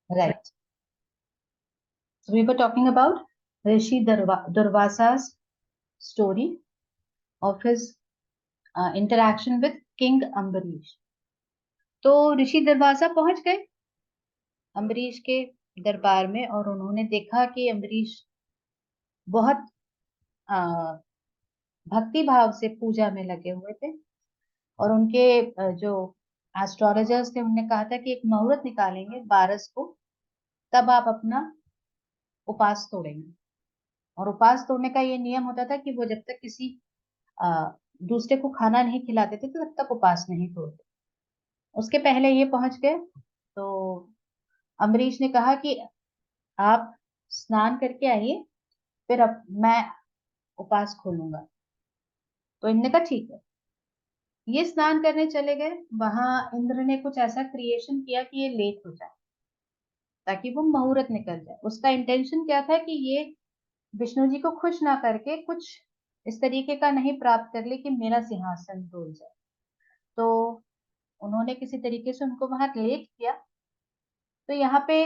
Right. So we were talking about Rishi Durvasa's story of his interaction with King Ambarish. तो ऋषि दुर्वासा पहुंच गए अम्बरीश के दरबार में और उन्होंने देखा कि अम्बरीश बहुत भक्ति भाव से पूजा में लगे हुए थे और उनके जो एस्ट्रोलॉजर्स थे उन्होंने कहा था कि एक मुहूर्त निकालेंगे 12 को, तब आप अपना उपास तोड़ेंगे। और उपास तोड़ने का ये नियम होता था कि वो जब तक किसी दूसरे को खाना नहीं खिलाते थे तो तब तक उपास नहीं तोड़ते। उसके पहले ये पहुंच गए तो अम्बरीश ने कहा कि आप स्नान करके आइए, फिर अब मैं उपास खोलूंगा। तो इनने कहा ठीक है। ये स्नान करने चले गए। वहां इंद्र ने कुछ ऐसा क्रिएशन किया कि ये लेट हो जाए ताकि वो मुहूर्त निकल जाए। उसका इंटेंशन क्या था कि ये विष्णु जी को खुश ना करके कुछ इस तरीके का नहीं प्राप्त कर ले कि मेरा सिंहासन डोल जाए। तो उन्होंने किसी तरीके से उनको वहां लेट किया। तो यहाँ पे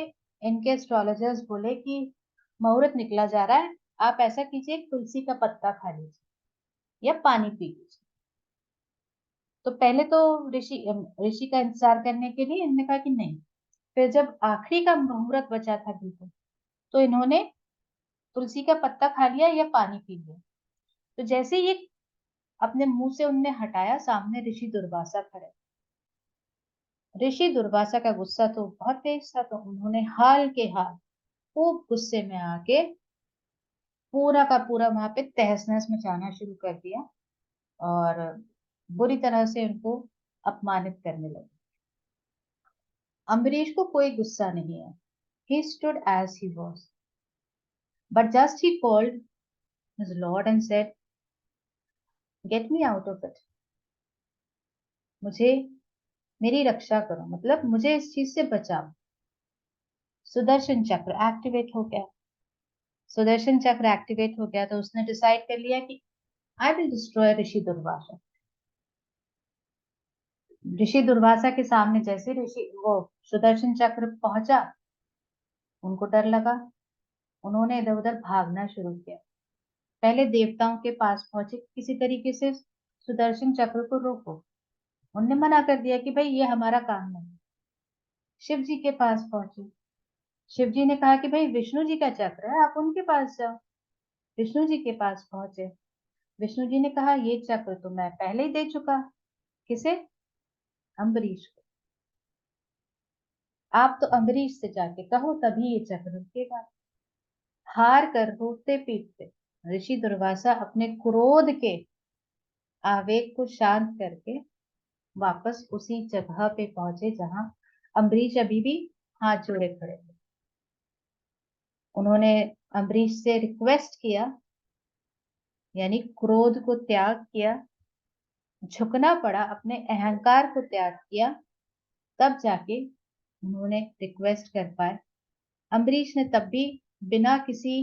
इनके एस्ट्रोलॉजर्स बोले कि मुहूर्त निकला जा रहा है, आप ऐसा कीजिए तुलसी का पत्ता खा लीजिए या पानी पी लीजिए। तो पहले तो ऋषि ऋषि का इंतजार करने के लिए इन्होंने कहा कि नहीं। फिर जब आखिरी का मुहूर्त बचा था बिल्कुल, तो इन्होंने तुलसी का पत्ता खा लिया या पानी पी लिया। तो जैसे ये अपने मुंह से उनने हटाया, सामने ऋषि दुर्वासा खड़े। ऋषि दुर्वासा का गुस्सा तो बहुत तेज था, तो उन्होंने हाल के हाल खूब गुस्से में आके पूरा का पूरा वहां पे तहस नहस मचाना शुरू कर दिया और बुरी तरह से उनको अपमानित करने लगे। अम्बरीश को कोई गुस्सा नहीं है। He stood as he was, but just he called his lord and said, "Get me out of it." मुझे मेरी रक्षा करो, मतलब मुझे इस चीज से बचाओ। सुदर्शन चक्र एक्टिवेट हो गया। सुदर्शन चक्र एक्टिवेट हो गया तो उसने डिसाइड कर लिया कि आई विल डिस्ट्रॉय ऋषि दुर्वासा। ऋषि दुर्वासा के सामने जैसे ऋषि वो सुदर्शन चक्र पहुंचा, उनको डर लगा। उन्होंने इधर उधर भागना शुरू किया। पहले देवताओं के पास पहुंचे, किसी तरीके से सुदर्शन चक्र को रोको। उनने मना कर दिया कि भाई ये हमारा काम नहीं। शिव जी के पास पहुंचे। शिव जी ने कहा कि भाई विष्णु जी का चक्र है, आप उनके पास जाओ। विष्णु जी के पास पहुंचे। विष्णु जी ने कहा ये चक्र तो मैं पहले ही दे चुका। किसे? अम्बरीश को। आप तो अम्बरीश से जाके कहो, तभी ये चक्र रुकेगा। हार कर रोते पीटते ऋषि दुर्वासा अपने क्रोध के आवेग को शांत करके वापस उसी जगह पे पहुंचे जहां अम्बरीश अभी भी हाथ जोड़े खड़े थे। उन्होंने अम्बरीश से रिक्वेस्ट किया, यानी क्रोध को त्याग किया, झुकना पड़ा, अपने अहंकार को त्याग किया, तब जाके उन्होंने रिक्वेस्ट कर पाए। अम्बरीश ने तब भी बिना किसी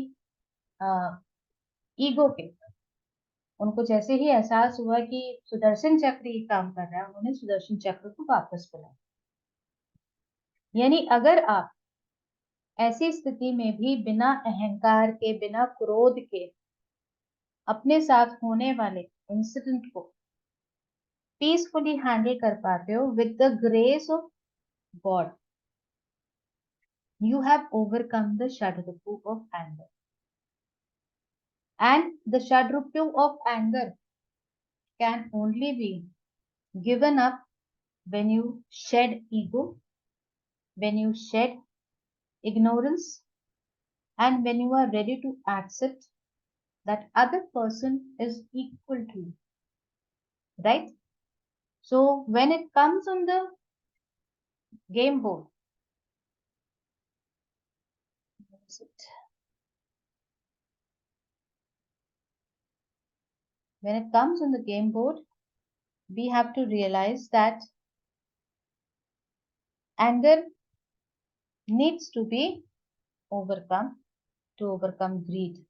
ईगो के, उनको जैसे ही एहसास हुआ कि सुदर्शन चक्र ही काम कर रहा है, उन्होंने सुदर्शन चक्र को वापस बुलाया। यानी अगर आप ऐसी स्थिति में भी बिना अहंकार के, बिना क्रोध के अपने साथ होने वाले इंसिडेंट को पीसफुली हैंडल कर पाते हो with the grace of God, you have overcome the Shadrupu of anger. And the Shadrupu of anger can only be given up when you shed ego, when you shed ignorance, and when you are ready to accept that other person is equal to you. Right? So when it comes on the game board, when it comes on the game board, we have to realize that anger needs to be overcome to overcome greed.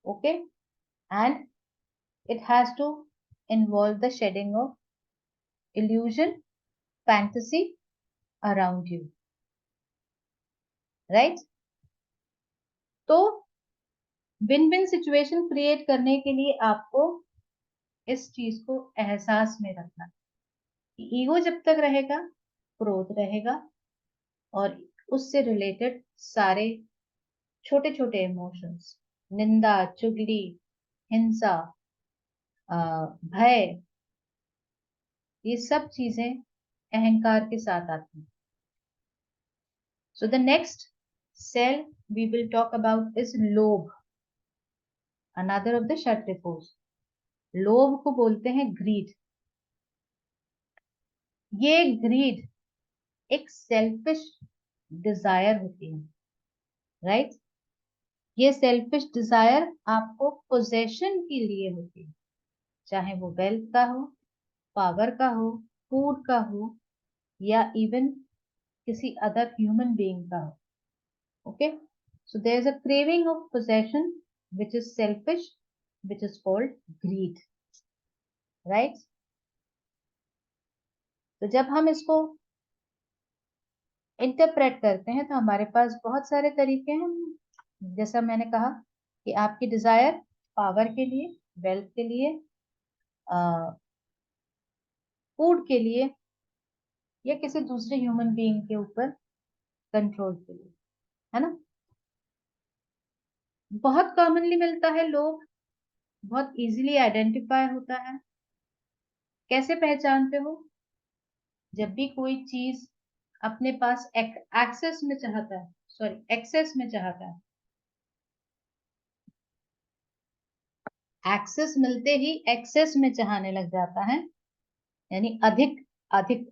Okay? And it has to involve the shedding of illusion, fantasy around you. Right. तो win win situation create करने के लिए आपको इस चीज को एहसास में रखना कि ईगो जब तक रहेगा, क्रोध रहेगा, और उससे रिलेटेड सारे छोटे छोटे इमोशंस, निंदा, चुगली, हिंसा, भय, ये सब चीजें अहंकार के साथ आती हैं। So the next cell we will talk about is lobh, another of the षट्रिपुज। लोभ को बोलते हैं ग्रीड। ये ग्रीड एक सेल्फिश डिजायर होती है, राइट। ये सेल्फिश डिजायर आपको पोजेशन के लिए होती है, चाहे वो वेल्थ का हो, पावर का हो, फूड का हो, या इवन किसी अदर ह्यूमन बीइंग का हो। Okay, so there is a craving of possession which is selfish, which is called greed, right? तो जब हम इसको इंटरप्रेट करते हैं तो हमारे पास बहुत सारे तरीके हैं। जैसा मैंने कहा कि आपकी डिजायर पावर के लिए, वेल्थ के लिए, फूड के लिए, या किसी दूसरे ह्यूमन बीइंग के ऊपर कंट्रोल के लिए, है ना। बहुत कॉमनली मिलता है, लोग बहुत इजीली आइडेंटिफाई होता है। कैसे पहचानते हो? जब भी कोई चीज अपने पास एक्सेस में चाहता है, सॉरी एक्सेस में चाहता है, एक्सेस मिलते ही एक्सेस में चाहने लग जाता है, यानी अधिक अधिक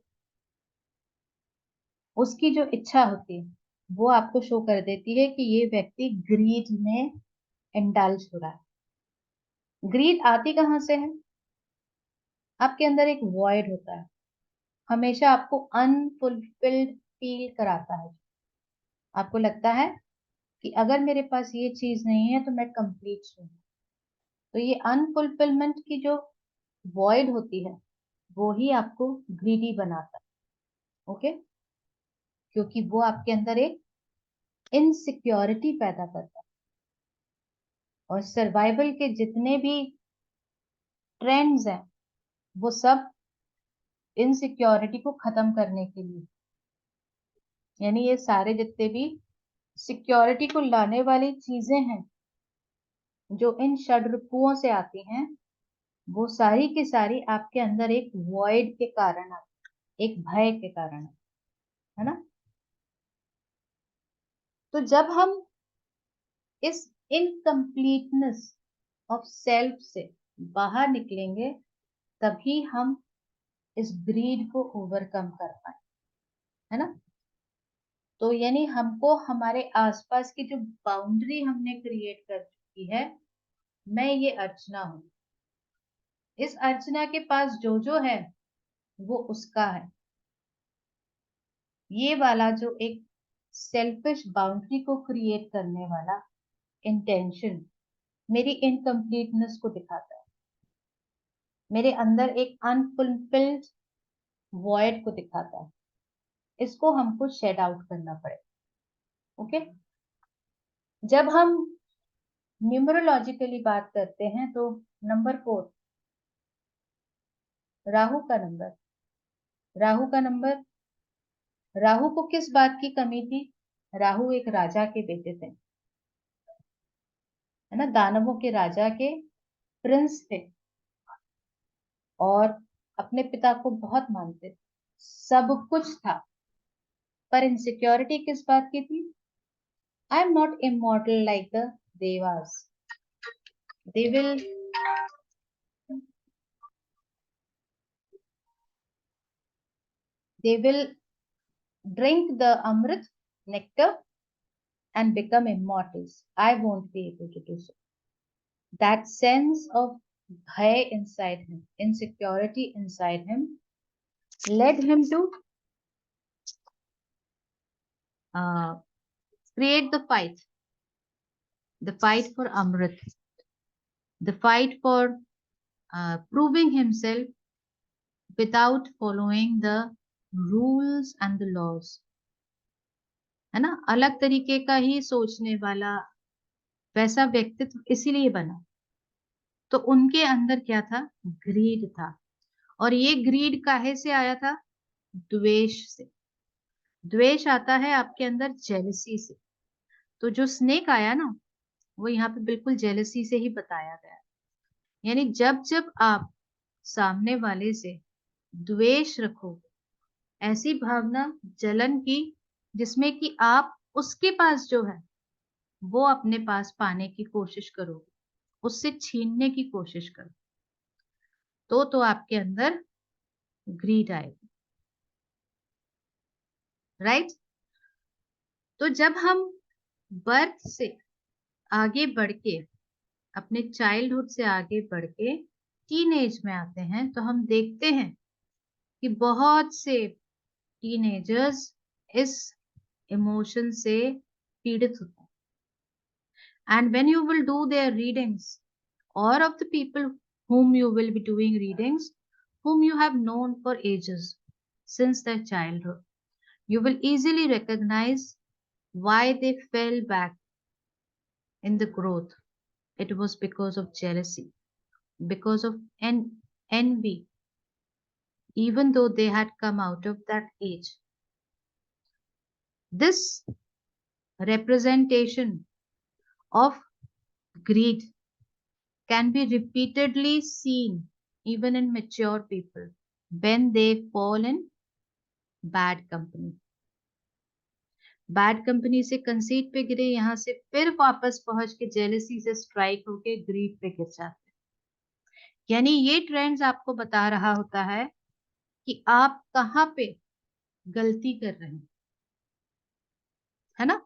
उसकी जो इच्छा होती है वो आपको शो कर देती है कि ये व्यक्ति ग्रीड में इंडल्ज हो रहा है। ग्रीड आती कहाँ से है? आपके अंदर एक वॉइड होता है, हमेशा आपको अनफुलफिल्ड फील कराता है। आपको लगता है कि अगर मेरे पास ये चीज नहीं है तो मैं कंप्लीट हूँ। तो ये अनफुलफिलमेंट की जो वॉइड होती है वो ही आपको ग्रीडी बनाता है। ओके, क्योंकि वो आपके अंदर एक इनसिक्योरिटी पैदा करता है, और सर्वाइवल के जितने भी ट्रेंड्स हैं वो सब इनसिक्योरिटी को खत्म करने के लिए, यानी ये सारे जितने भी सिक्योरिटी को लाने वाली चीजें हैं जो इन षड्रिपुओं से आती हैं, वो सारी की सारी आपके अंदर एक वॉइड के कारण आती है, एक भय के कारण, है ना। तो जब हम इस इनकम्प्लीटनेस ऑफ सेल्फ से बाहर निकलेंगे तभी हम इस ग्रीड को ओवरकम कर पाए, है ना। तो यानी हमको हमारे आसपास की जो बाउंड्री हमने क्रिएट कर चुकी है, मैं ये अर्चना हूं, इस अर्चना के पास जो जो है वो उसका है। ये वाला जो एक सेल्फिश बाउंड्री को क्रिएट करने वाला इंटेंशन मेरी इनकम्प्लीटनेस को दिखाता है, मेरे अंदर एक अनफुलफिल्ड वॉइड को दिखाता है। इसको हमको शेड आउट करना पड़ेगा। ओके, जब हम न्यूमरोलॉजिकली बात करते हैं तो नंबर 4 राहु का नंबर, राहु का नंबर, राहु को किस बात की कमी थी? राहु एक राजा के बेटे थे, है ना, दानवों के राजा के प्रिंस थे, और अपने पिता को बहुत मानते थे, सब कुछ था, पर इनसिक्योरिटी किस बात की थी? I am not immortal like the Dewas, they will they will drink the amrit nectar and become immortals. I won't be able to do so. That sense of bhaya inside him, insecurity inside him, led him to uh, create the fight for amrit, the fight for proving himself without following the rules and the laws. है ना, अलग तरीके का ही सोचने वाला वैसा व्यक्तित्व इसीलिए बना। तो उनके अंदर क्या था? ग्रीड था। और ये ग्रीड काहे से आया था? द्वेष से। द्वेष आता है आपके अंदर जेलसी से। तो जो स्नेक आया ना, वो यहाँ पे बिल्कुल जेलसी से ही बताया गया है। यानी जब जब आप सामने वाले से द्वेष रखो, ऐसी भावना जलन की जिसमें कि आप उसके पास जो है वो अपने पास पाने की कोशिश करो, उससे छीनने की कोशिश करो, तो आपके अंदर ग्रीड आएगी। राइट? तो जब हम बर्थ से आगे बढ़ के, अपने चाइल्डहुड से आगे बढ़ के टीनेज में आते हैं, तो हम देखते हैं कि बहुत से टीनेजर्स इस इमोशन से पीड़ित होते हैं। And when you will do their readings, or of the people whom you will be doing readings, whom you have known for ages, since their childhood, you will easily recognize why they fell back in the growth. It was because of jealousy, because of envy, even though they had come out of that age. This representation of greed can be repeatedly seen even in mature people when they fall in bad company. Bad company से conceit पे गिरे, यहां से फिर वापस पहुंच के jealousy से स्ट्राइक होके ग्रीड पे गिर जाते। यानी ये ट्रेंड्स आपको बता रहा होता है कि आप कहाँ पे गलती कर रहे हैं, है ना।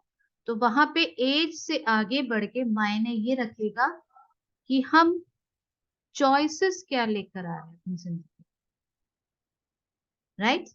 तो वहां पे एज से आगे बढ़ के मायने ये रखेगा कि हम चॉइसेस क्या लेकर आ रहे हैं अपनी जिंदगी। राइट?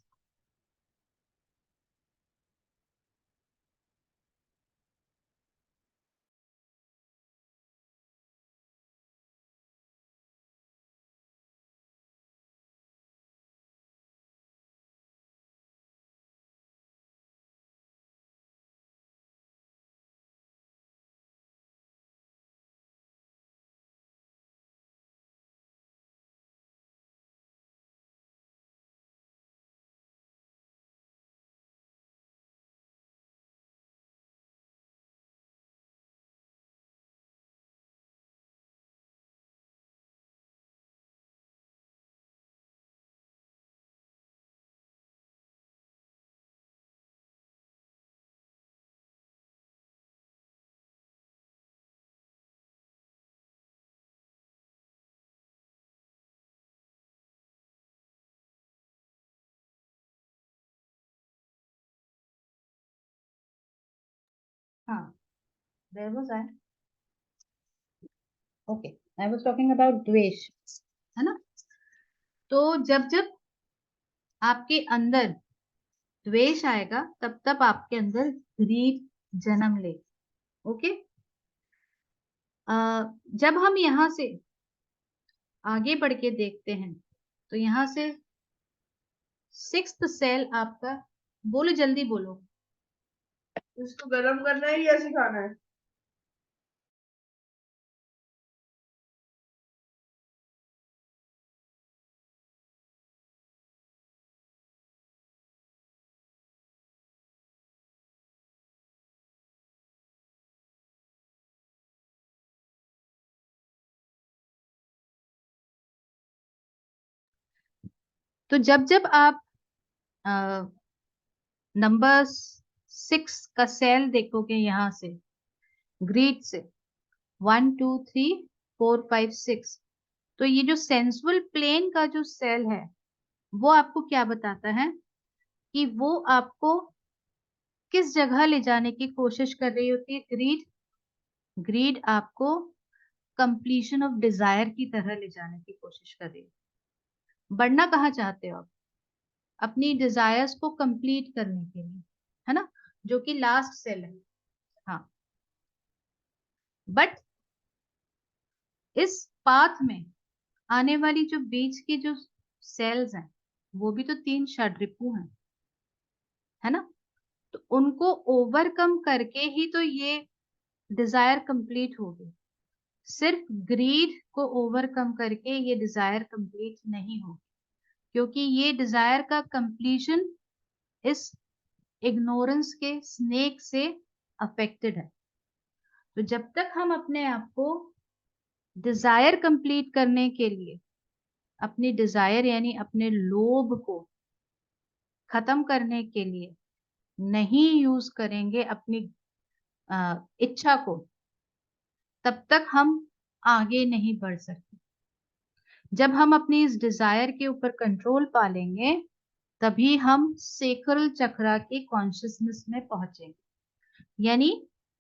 हाँ, there was I. Okay, I was talking about dvesh, है ना। तो जब जब आपके अंदर द्वेष आएगा, तब तब आपके अंदर ग्रीड जन्म ले। ओके। जब हम यहाँ से आगे बढ़ के देखते हैं, तो यहाँ से सिक्स्थ सेल आपका, बोलो जल्दी बोलो। इसको गर्म करना है या सिखाना है? तो जब जब आप नंबर 6 का सेल देखोगे, यहाँ से ग्रीड से 1 2 3 4 5 6, तो ये जो सेंसुअल प्लेन का जो सेल है, वो आपको क्या बताता है कि वो आपको किस जगह ले जाने की कोशिश कर रही होती है। ग्रीड, ग्रीड आपको कंप्लीशन ऑफ डिजायर की तरह ले जाने की कोशिश कर रही है। बढ़ना कहाँ चाहते हो आप? अपनी डिजायर्स को कंप्लीट करने के लिए, है ना, जो कि लास्ट सेल है। हाँ, बट इस पाथ में आने वाली जो बीच की जो सेल्स हैं, वो भी तो 3 षड्रिपु हैं, है ना। तो उनको ओवरकम करके ही तो ये डिजायर कंप्लीट होगी। सिर्फ ग्रीड को ओवरकम करके ये डिजायर कंप्लीट नहीं होगी, क्योंकि ये डिजायर का कंप्लीशन इस इग्नोरेंस के स्नेक से अफेक्टेड है। तो जब तक हम अपने आप को डिजायर कंप्लीट करने के लिए, अपनी डिजायर यानी अपने लोभ को खत्म करने के लिए नहीं यूज करेंगे अपनी इच्छा को, तब तक हम आगे नहीं बढ़ सकते। जब हम अपनी इस डिजायर के ऊपर कंट्रोल पा लेंगे, तभी हम सेक्रल चक्रा की कॉन्शियसनेस में पहुंचेंगे। यानी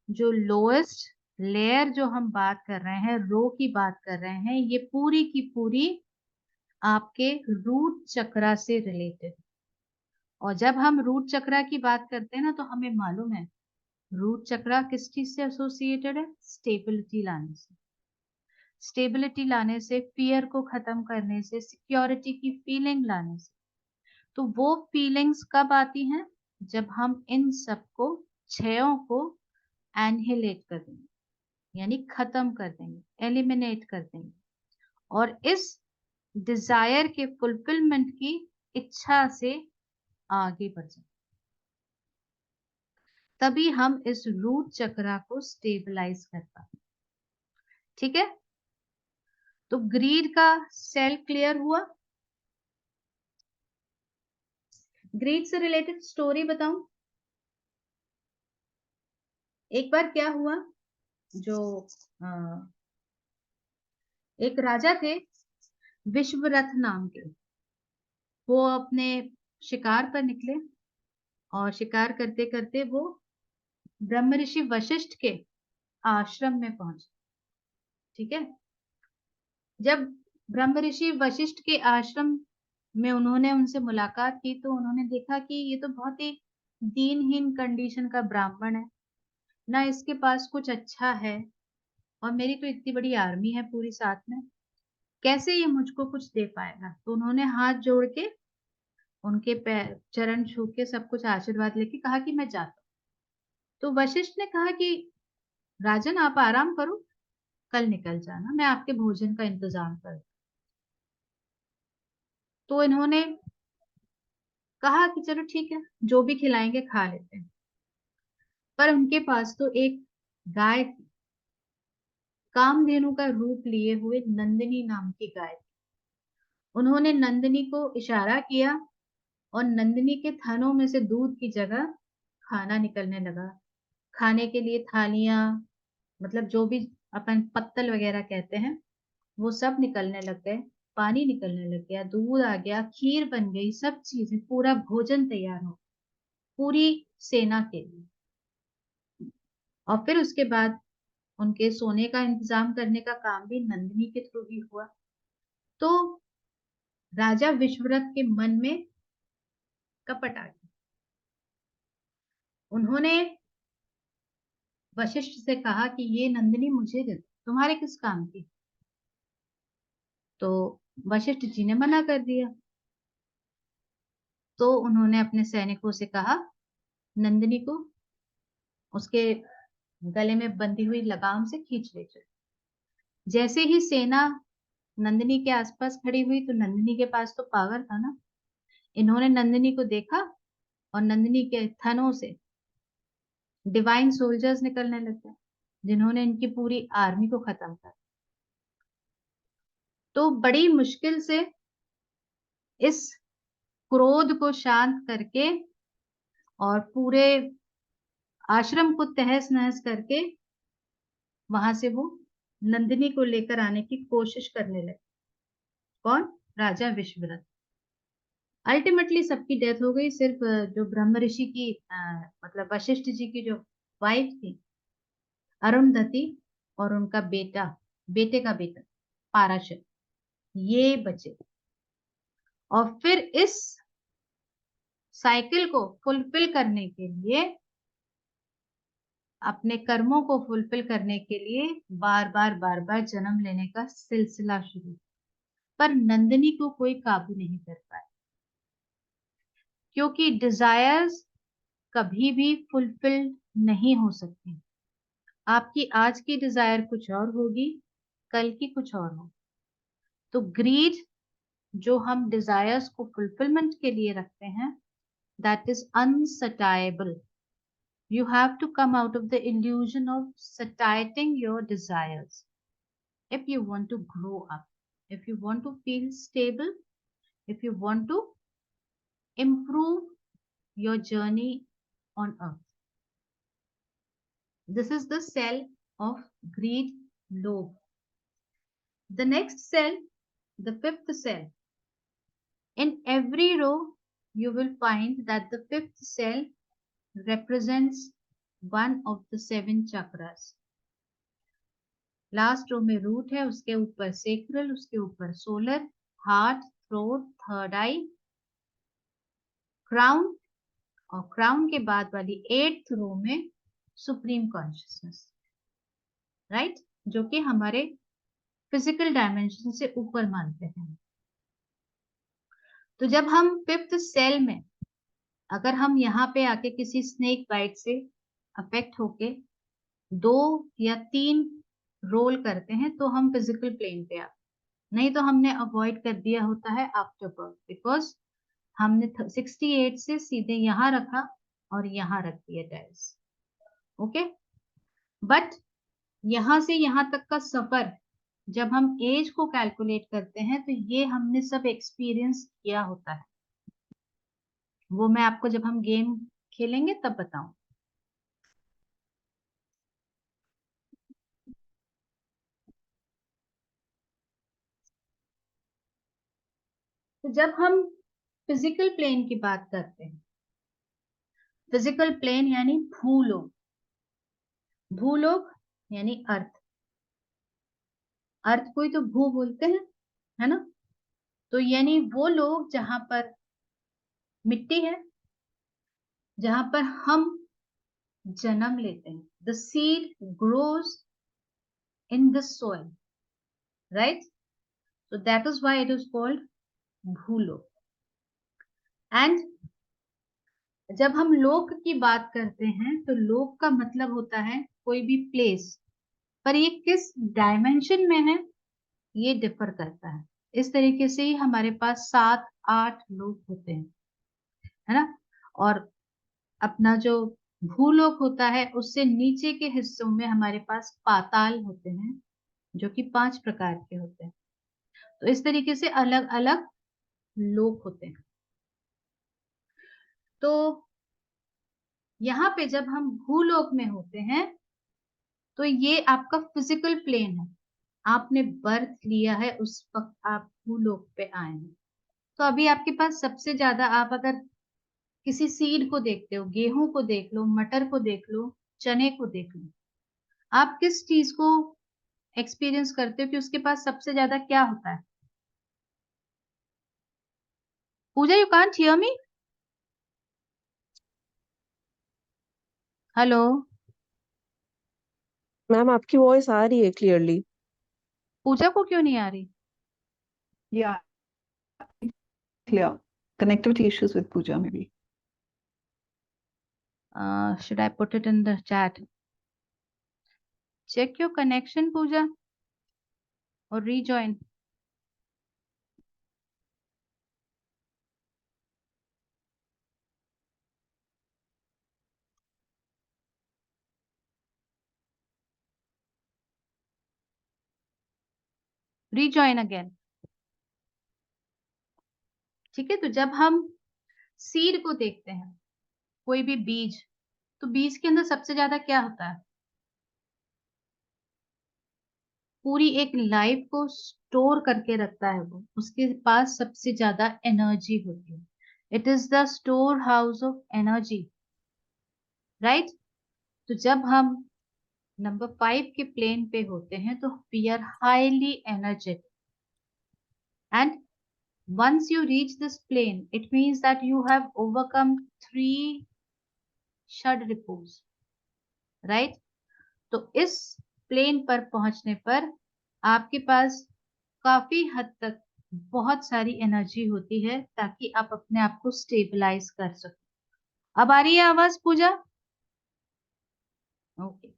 जो लोएस्ट लेयर जो हम बात कर रहे हैं, रो की बात कर रहे हैं, ये पूरी की पूरी आपके रूट चक्रा से रिलेटेड। और जब हम रूट चक्रा की बात करते हैं ना, तो हमें मालूम है रूट चक्रा किस चीज से एसोसिएटेड है? स्टेबिलिटी लाने से। स्टेबिलिटी लाने से, फियर को खत्म करने से, सिक्योरिटी की फीलिंग लाने से। तो वो फीलिंग्स कब आती हैं? जब हम इन सबको, क्षयों को एनहिलेट कर देंगे, यानी खत्म कर देंगे, एलिमिनेट कर देंगे, और इस डिजायर के फुलफिलमेंट की इच्छा से आगे बढ़ जाए, तभी हम इस रूट चक्रा को स्टेबलाइज कर पाते। ठीक है, तो ग्रीड का सेल क्लियर हुआ। ग्रीड से रिलेटेड स्टोरी बताऊं। एक बार क्या हुआ, जो एक राजा थे विश्वरथ नाम के, वो अपने शिकार पर निकले और शिकार करते करते वो ब्रह्म ऋषि वशिष्ठ के आश्रम में पहुंचे। ठीक है, जब ब्रह्म ऋषि वशिष्ठ के आश्रम में उन्होंने उनसे मुलाकात की, तो उन्होंने देखा कि ये तो बहुत ही दीनहीन कंडीशन का ब्राह्मण है, ना इसके पास कुछ अच्छा है, और मेरी तो इतनी बड़ी आर्मी है पूरी साथ में, कैसे ये मुझको कुछ दे पाएगा। तो उन्होंने हाथ जोड़ के उनके पैर चरण छू के सब कुछ आशीर्वाद लेके कहा कि मैं जाता हूँ। तो वशिष्ठ ने कहा कि राजन आप आराम करो, कल निकल जाना, मैं आपके भोजन का इंतजाम कर। तो इन्होंने कहा कि चलो ठीक है, जो भी खिलाएंगे खा लेते हैं। पर उनके पास तो एक गाय थी, कामधेनु का रूप लिए हुए नंदिनी नाम की गाय थी। उन्होंने नंदिनी को इशारा किया और नंदिनी के थनों में से दूध की जगह खाना निकलने लगा। खाने के लिए थालियां, मतलब जो भी अपन पत्तल वगैरह कहते हैं, वो सब निकलने लग गए, पानी निकलने लग गया, दूध आ गया, खीर बन गई, सब चीजें, पूरा भोजन तैयार हो पूरी सेना के लिए। और फिर उसके बाद उनके सोने का इंतजाम करने का काम भी नंदिनी के थ्रू ही हुआ। तो राजा विश्वरथ के मन में कपट आ गया। उन्होंने वशिष्ठ से कहा कि ये नंदिनी मुझे दे दो, तुम्हारे किस काम की। तो वशिष्ठ जी ने मना कर दिया। तो उन्होंने अपने सैनिकों से कहा नंदिनी को उसके गले में बंधी हुई लगाम से खींच ले चलो। जैसे ही सेना नंदिनी के आसपास खड़ी हुई, तो नंदिनी के पास तो पावर था ना, इन्होंने नंदिनी को देखा और नंदिनी के थनों से डिवाइन सोल्जर्स निकलने लग गए, जिन्होंने इनकी पूरी आर्मी को खत्म कर। तो बड़ी मुश्किल से इस क्रोध को शांत करके और पूरे आश्रम को तहस नहस करके वहां से वो नंदिनी को लेकर आने की कोशिश करने लगे। कौन? राजा विश्वरथ। अल्टीमेटली सबकी डेथ हो गई, सिर्फ जो ब्रह्म ऋषि की मतलब वशिष्ठ जी की जो वाइफ थी अरुंधति, और उनका बेटा, बेटे का बेटा पाराशर, ये बचे। और फिर इस साइकिल को फुलफिल करने के लिए, अपने कर्मों को फुलफिल करने के लिए बार बार जन्म लेने का सिलसिला शुरू। पर नंदिनी को कोई काबू नहीं कर पाया, क्योंकि डिजायर्स कभी भी फुलफिल नहीं हो सकती। आपकी आज की डिजायर कुछ और होगी, कल की कुछ और होगी। तो ग्रीड जो हम डिजायर्स को फुलफिलमेंट के लिए रखते हैं, that is unsuitable. You have to come out of the illusion of satiating your desires. If you want to grow up, if you want to feel stable, if you want to improve your journey on earth. This is the cell of greed lobe. The next cell, the fifth cell. In every row, you will find that the fifth cell represents one of the 7 chakras. Last row में root है, उसके ऊपर sacral, उसके ऊपर solar, heart, throat, third eye, crown, और crown के बाद वाली 8th रो में सुप्रीम कॉन्शियसनेस, राइट, जो कि हमारे फिजिकल डायमेंशन से ऊपर मानते हैं। तो जब हम 5th सेल में, अगर हम यहाँ पे आके किसी स्नेक बाइट से अफेक्ट होके 2 या 3 रोल करते हैं तो हम फिजिकल प्लेन पे आते, नहीं तो हमने अवॉइड कर दिया होता है आफ्टर बर्थ, बिकॉज हमने 68 से सीधे यहाँ रखा और यहाँ रख दिया डायस। ओके, बट यहाँ से यहाँ तक का सफर जब हम एज को कैलकुलेट करते हैं तो ये हमने सब एक्सपीरियंस किया होता है। वो मैं आपको जब हम गेम खेलेंगे तब बताऊं। तो जब हम फिजिकल प्लेन की बात करते हैं, फिजिकल प्लेन यानी भूलोक, भूलोक यानी अर्थ, अर्थ को ही तो भू बोलते हैं, है ना। तो यानी वो लोग जहां पर मिट्टी है, जहां पर हम जन्म लेते हैं, the seed grows in the soil, right, so that is why it is called भूलोक। एंड जब हम लोक की बात करते हैं तो लोक का मतलब होता है कोई भी प्लेस, पर ये किस डायमेंशन में है ये डिफर करता है। इस तरीके से ही हमारे पास 7-8 लोक होते हैं, है ना। और अपना जो भूलोक होता है उससे नीचे के हिस्सों में हमारे पास पाताल होते हैं, जो कि 5 प्रकार के होते हैं। तो इस तरीके से अलग अलग लोक होते हैं। तो यहाँ पे जब हम भूलोक में होते हैं तो ये आपका फिजिकल प्लेन है, आपने बर्थ लिया है, उस वक्त आप भूलोक पे आए हैं। तो अभी आपके पास सबसे ज्यादा, आप अगर किसी सीड को देखते हो, गेहूं को देख लो, मटर को देख लो, चने को देख लो, आप किस चीज को एक्सपीरियंस करते हो कि उसके पास सबसे ज्यादा क्या होता है? Puja, you can't hear me? Hello ma'am आपकी वॉइस आ रही है क्लियरली। पूजा को क्यों नहीं आ रही? Yeah, clear. Connectivity issues with Pooja, maybe. Should I put it in the chat? Check your connection, Pooja, or rejoin. Rejoin again. ठीक है, तो जब हम सीड को देखते हैं, कोई भी बीज, तो बीज के अंदर सबसे ज्यादा क्या होता है? पूरी एक लाइफ को स्टोर करके रखता है वो, उसके पास सबसे ज्यादा एनर्जी होती है। It is the store house of energy, right. तो जब हम नंबर 5 के प्लेन पे होते हैं तो we are highly energetic, and once you reach this plane, it means that you have overcome 3 षड्रिपुस, right? तो इस प्लेन पर पहुंचने पर आपके पास काफी हद तक बहुत सारी एनर्जी होती है ताकि आप अपने आप को स्टेबलाइज कर सको, अब आ रही है आवाज पूजा? ओके।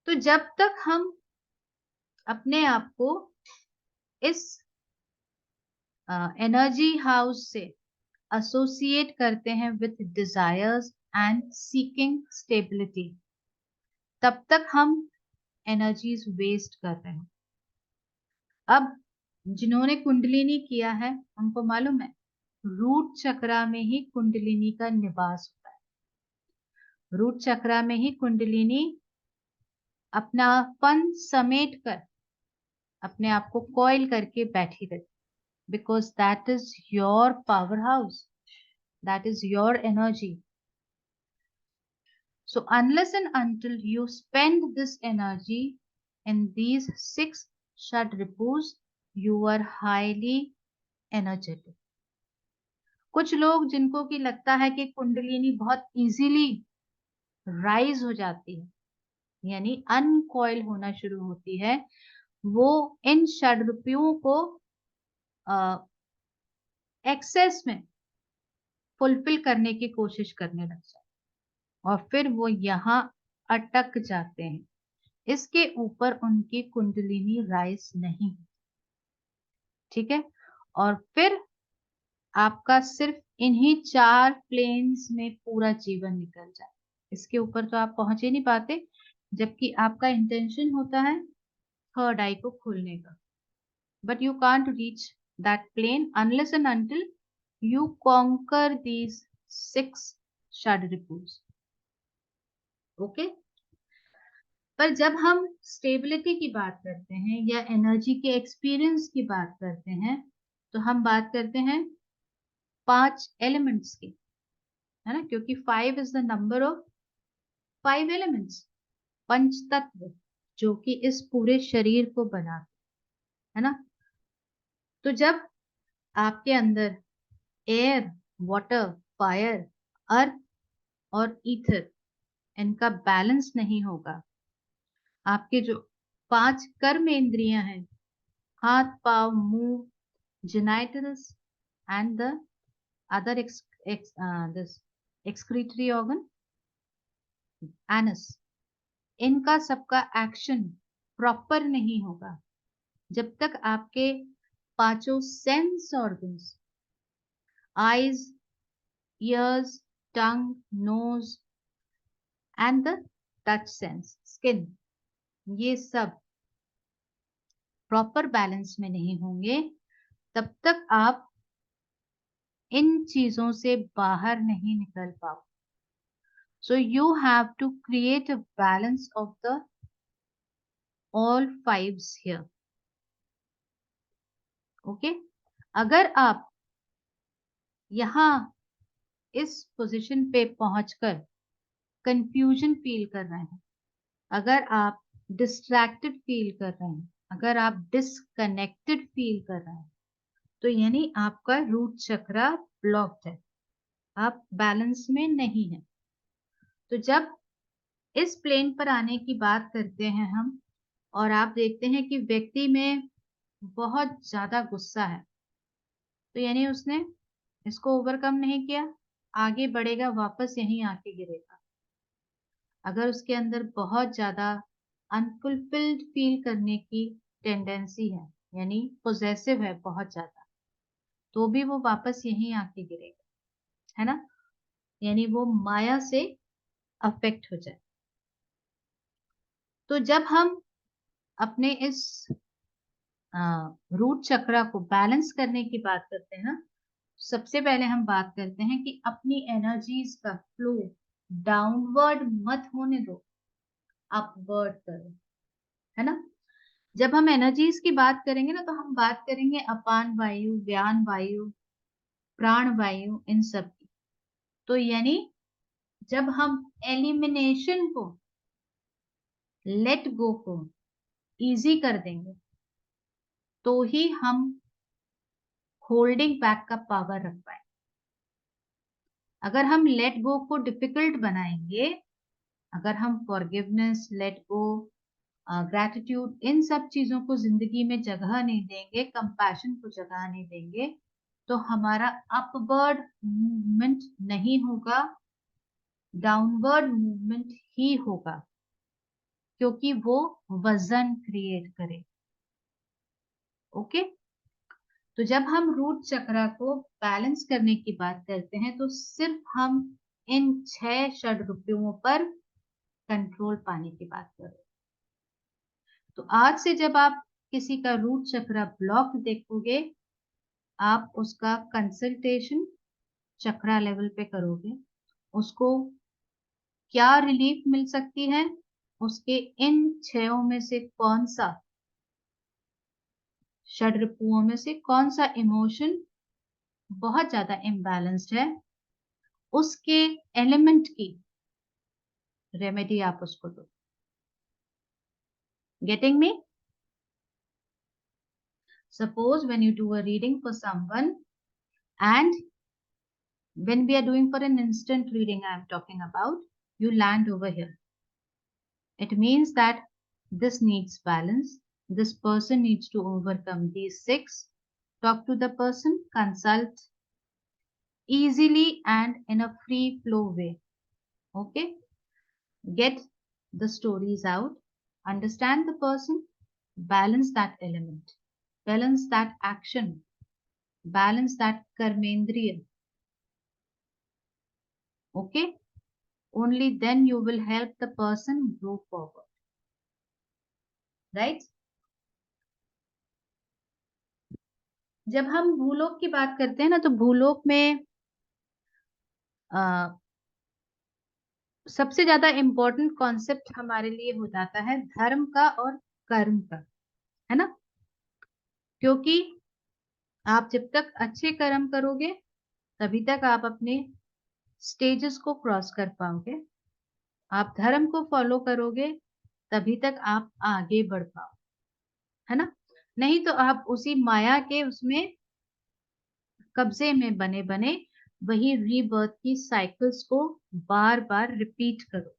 तो जब तक हम अपने आप को इस एनर्जी हाउस से एसोसिएट करते हैं with desires and seeking stability, तब तक हम एनर्जीज वेस्ट कर रहे हैं। अब जिन्होंने कुंडलिनी किया है उनको मालूम है, रूट चक्रा में ही कुंडलिनी का निवास होता है। रूट चक्रा में ही कुंडलिनी अपनापन समेट कर अपने आप को कॉइल करके बैठी रहती, because that is your power house, that is your energy. So unless and until you spend this energy in these 6 Shadripus, you are highly energetic. कुछ लोग जिनको की लगता है कि कुंडलिनी बहुत इजीली राइज हो जाती है, यानी अनकॉइल होना शुरू होती है, वो इन षड्रूपियों को एक्सेस में फुलफिल करने की कोशिश करने लग जाते और फिर वो यहाँ अटक जाते हैं। इसके ऊपर उनकी कुंडलिनी राइज नहीं, ठीक है। और फिर आपका सिर्फ इन्हीं 4 प्लेन्स में पूरा जीवन निकल जाए, इसके ऊपर तो आप पहुंच ही नहीं पाते, जबकि आपका इंटेंशन होता है थर्ड आई को खोलने का, but you can't reach that plane unless and until you conquer these 6 षड्रिपुस। ओके। पर जब हम स्टेबिलिटी की बात करते हैं या एनर्जी के एक्सपीरियंस की बात करते हैं, तो हम बात करते हैं 5 एलिमेंट्स की, है ना, क्योंकि 5 is the number of 5 elements, पंच तत्व जो कि इस पूरे शरीर को बनाते, है ना। तो जब आपके अंदर एयर, वाटर, फायर, अर्थ और ईथर, इनका बैलेंस नहीं होगा, आपके जो 5 कर्म इंद्रियां हैं, हाथ, पाव, मुंह, genitals and the other this excretory organ, anus, इनका सबका एक्शन प्रॉपर नहीं होगा जब तक आपके 5 sense organs, eyes, ears, tongue, nose and the touch sense, skin, ये सब प्रॉपर बैलेंस में नहीं होंगे, तब तक आप इन चीजों से बाहर नहीं निकल पाओ. So you have to create a balance of the all 5s here. Okay? अगर आप यहाँ इस पोजीशन पे पहुंचकर कंफ्यूजन फील कर रहे हैं, अगर आप डिस्ट्रैक्टेड फील कर रहे हैं, अगर आप डिसकनेक्टेड फील कर रहे हैं, तो यानी आपका रूट चक्रा ब्लॉक्ड है, आप बैलेंस में नहीं है. तो जब इस प्लेन पर आने की बात करते हैं हम, और आप देखते हैं कि व्यक्ति में बहुत ज्यादा गुस्सा है, तो यानी उसने इसको ओवरकम नहीं किया, आगे बढ़ेगा, वापस यहीं आके गिरेगा. अगर उसके अंदर बहुत ज्यादा अनफुलफिल्ड फील करने की टेंडेंसी है, यानी पोजेसिव है बहुत ज्यादा, तो भी वो वापस यहीं आके गिरेगा, है ना, यानी वो माया से अफेक्ट हो जाए. तो जब हम अपने इस रूट चक्रा को बैलेंस करने की बात करते हैं ना, सबसे पहले हम बात करते हैं कि अपनी एनर्जीज का फ्लो डाउनवर्ड मत होने दो, अपवर्ड करो, है ना. जब हम एनर्जीज की बात करेंगे ना, तो हम बात करेंगे अपान वायु, व्यान वायु, प्राण वायु, इन सब की. तो यानी जब हम एलिमिनेशन को, लेट गो को इजी कर देंगे, तो ही हम होल्डिंग बैक का पावर रख पाए. अगर हम लेट गो को डिफिकल्ट बनाएंगे, अगर हम फॉरगिवनेस, लेट गो, ग्रैटिट्यूड, इन सब चीजों को जिंदगी में जगह नहीं देंगे, कंपैशन को जगह नहीं देंगे, तो हमारा अपवर्ड मूवमेंट नहीं होगा, डाउनवर्ड मूवमेंट ही होगा, क्योंकि वो वजन क्रिएट करे। ओके, तो जब हम रूट चक्र को बैलेंस करने की बात करते हैं तो सिर्फ हम इन 6 षड्रूपों पर कंट्रोल पाने की बात कर रहे हैं। तो आज से जब आप किसी का रूट चक्र ब्लॉक देखोगे, आप उसका कंसल्टेशन चक्रा लेवल पे करोगे, उसको क्या रिलीफ मिल सकती है, उसके इन 6 में से कौन सा षड्रूपों में से कौन सा इमोशन बहुत ज्यादा इम्बैलेंस्ड है, उसके एलिमेंट की रेमेडी आप उसको दो। Getting me? Suppose when you do a reading for someone, and when we are doing for an instant reading, I am talking about, you land over here. It means that this needs balance. This person needs to overcome these 6. Talk to the person, consult easily and in a free flow way. Okay? Get the stories out, understand the person, balance that element, balance that action, balance that karmendriya. Okay, only then you will help the person grow forward, right? जब हम भूलोक की बात करते हैं ना, तो भूलोक में सबसे ज्यादा इम्पोर्टेंट कॉन्सेप्ट हमारे लिए हो जाता है धर्म का और कर्म का, है ना? क्योंकि आप जब तक अच्छे कर्म करोगे तभी तक आप अपने स्टेजेस को क्रॉस कर पाओगे। आप धर्म को फॉलो करोगे तभी तक आप आगे बढ़ पाओ, है ना? नहीं तो आप उसी माया के उसमें कब्जे में बने बने वही रीबर्थ की साइकिल्स को बार बार रिपीट करो।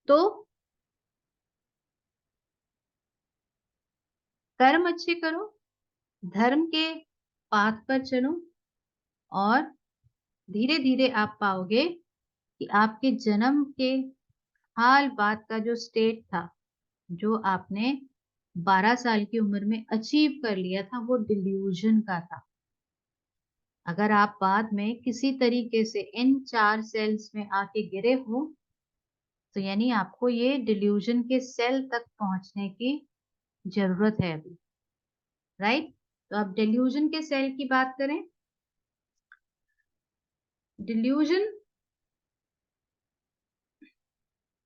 तो कर्म अच्छे करो, धर्म के पाथ पर चलो, और धीरे धीरे आप पाओगे कि आपके जन्म के हाल बाद का जो स्टेट था, जो आपने 12 साल की उम्र में अचीव कर लिया था, वो डिल्यूजन का था। अगर आप बाद में किसी तरीके से इन 4 सेल्स में आके गिरे हो, तो यानी आपको ये डिल्यूजन के सेल तक पहुंचने की जरूरत है अभी, राइट? तो अब डिल्यूजन के सेल की बात करें। डिल्यूजन,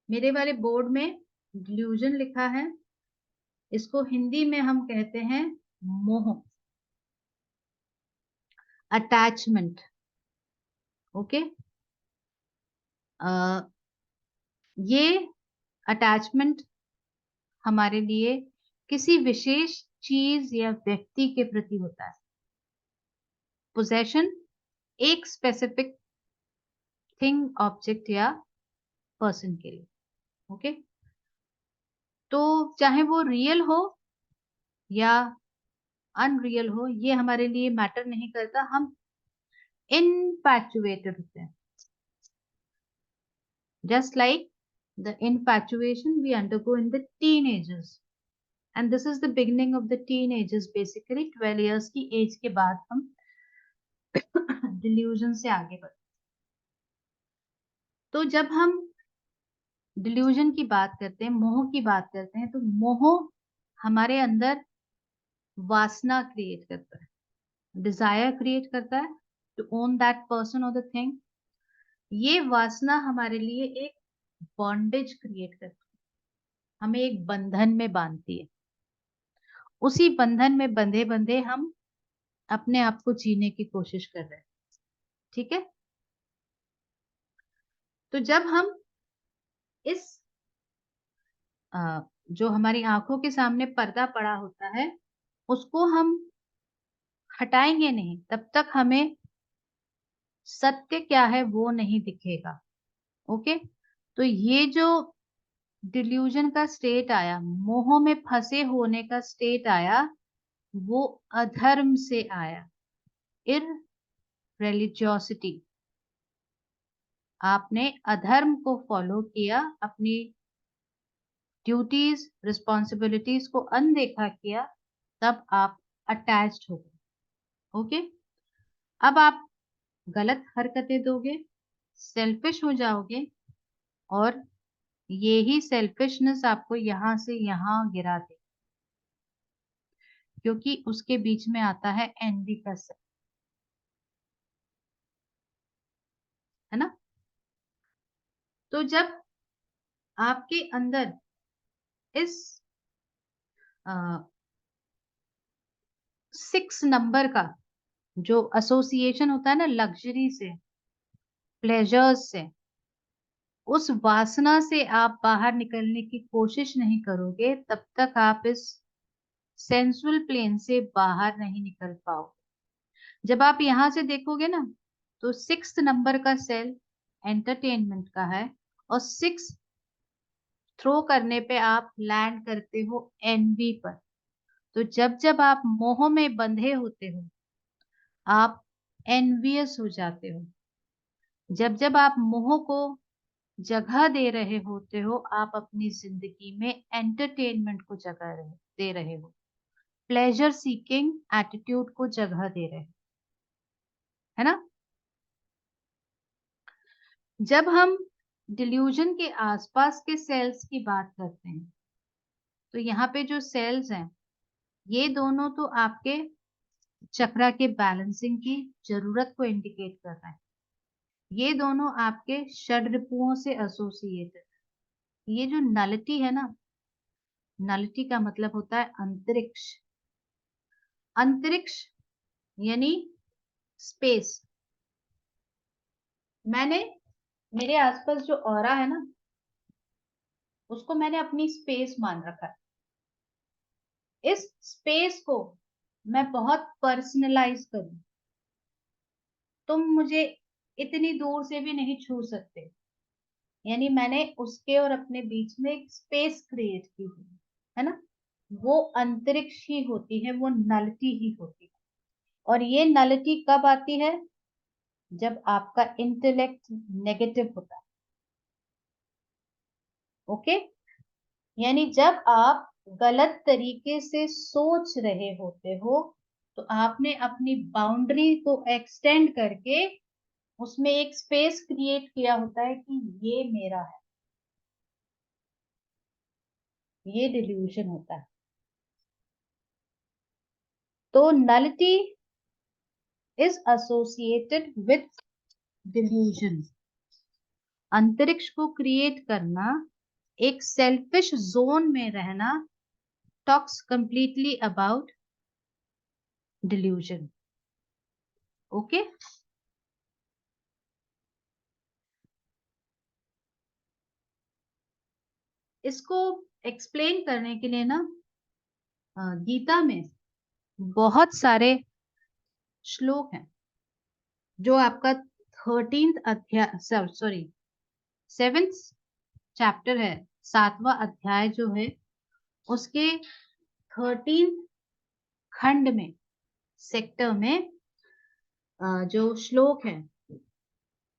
मेरे वाले बोर्ड में डिल्यूजन लिखा है, इसको हिंदी में हम कहते हैं मोह, अटैचमेंट। ओके, ये अटैचमेंट हमारे लिए किसी विशेष चीज या व्यक्ति के प्रति होता है। पोजेशन एक स्पेसिफिक थिंग, ऑब्जेक्ट या पर्सन के लिए। ओके, तो चाहे वो रियल हो या अनरियल हो, ये हमारे लिए मैटर नहीं करता, हम इनफैचुएटेड होते हैं। Just like the infatuation we undergo in the teenagers, and this is the beginning of the teenagers, basically 12 years की एज के बाद हम डिल्यूजन से आगे बढ़ते। तो जब हम डिल्यूजन की बात करते हैं, मोह की बात करते हैं, तो मोह हमारे अंदर वासना क्रिएट करता है, डिजायर क्रिएट करता है टू ओन दैट पर्सन और द थिंग। ये वासना हमारे लिए एक बॉन्डेज क्रिएट करती है, हमें एक बंधन में बांधती है। उसी बंधन में बंधे बंधे हम अपने आप को जीने की कोशिश कर रहे हैं, ठीक है? तो जब हम इस जो हमारी आंखों के सामने पर्दा पड़ा होता है, उसको हम हटाएंगे नहीं तब तक हमें सत्य क्या है वो नहीं दिखेगा। ओके, तो ये जो डिल्यूजन का स्टेट आया, मोह में फंसे होने का स्टेट आया, वो अधर्म से आया, इररिलीजियोसिटी। आपने अधर्म को फॉलो किया, अपनी ड्यूटीज रिस्पॉन्सिबिलिटीज को अनदेखा किया, तब आप अटैच्ड हो गए। ओके, अब आप गलत हरकतें दोगे, सेल्फिश हो जाओगे, और ये ही सेल्फिशनेस आपको यहां से यहां गिरा दे, क्योंकि उसके बीच में आता है एनवी का सेल, है ना। तो जब आपके अंदर इस 6 नंबर का जो एसोसिएशन होता है ना लग्जरी से, प्लेजर्स से, उस वासना से आप बाहर निकलने की कोशिश नहीं करोगे, तब तक आप इस सेंसुअल प्लेन से बाहर नहीं निकल पाओगे। जब आप यहां से देखोगे ना, तो 6 नंबर का सेल एंटरटेनमेंट का है, और 6 थ्रो करने पे आप लैंड करते हो एनवी पर। तो जब जब आप मोह में बंधे होते हो, आप एनवियस हो जाते हो। जब जब आप मोह को जगह दे रहे होते हो, आप अपनी जिंदगी में एंटरटेनमेंट को जगह दे रहे हो, प्लेजर सीकिंग एटीट्यूड को जगह दे रहे हो, है ना। जब हम डिल्यूजन के आसपास के सेल्स की बात करते हैं, तो यहाँ पे जो सेल्स हैं, ये दोनों तो आपके चक्रा के बैलेंसिंग की जरूरत को इंडिकेट कर रहा है। ये दोनों आपके षड्रिपुओं से एसोसिएटेड। ये जो नलिटी है ना, नलिटी का मतलब होता है अंतरिक्ष। अंतरिक्ष यानी स्पेस। मैंने मेरे आसपास जो ऑरा है ना, उसको मैंने अपनी स्पेस मान रखा है। इस स्पेस को मैं बहुत पर्सनलाइज करूं, तुम मुझे इतनी दूर से भी नहीं छू सकते, यानी मैंने उसके और अपने बीच में एक स्पेस क्रिएट की हुई है ना। वो अंतरिक्ष ही होती है, वो नलिटी ही होती है। और ये नलिटी कब आती है? जब आपका इंटेलेक्ट नेगेटिव होता है। ओके, यानी जब आप गलत तरीके से सोच रहे होते हो, तो आपने अपनी बाउंड्री को एक्सटेंड करके उसमें एक स्पेस क्रिएट किया होता है कि ये मेरा है। ये डिल्यूजन होता है। तो nullity is associated with delusion. अंतरिक्ष को क्रिएट करना, एक सेल्फिश जोन में रहना, talks completely about delusion. Okay, इसको एक्सप्लेन करने के लिए ना गीता में बहुत सारे श्लोक हैं। जो आपका 13th अध्याय, सॉरी 7th चैप्टर है, 7वां अध्याय जो है, उसके 13th खंड में, सेक्टर में जो श्लोक है,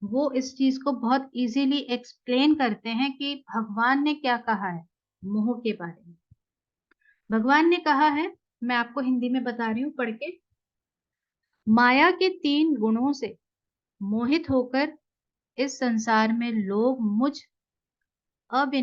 वो इस चीज को बहुत इजीली एक्सप्लेन करते हैं कि भगवान ने क्या कहा है मोह के बारे में। भगवान ने कहा है, मैं आपको हिंदी में बता रही हूँ पढ़ के। माया के 3 गुणों से मोहित होकर इस संसार में लोग मुझ अविनाशी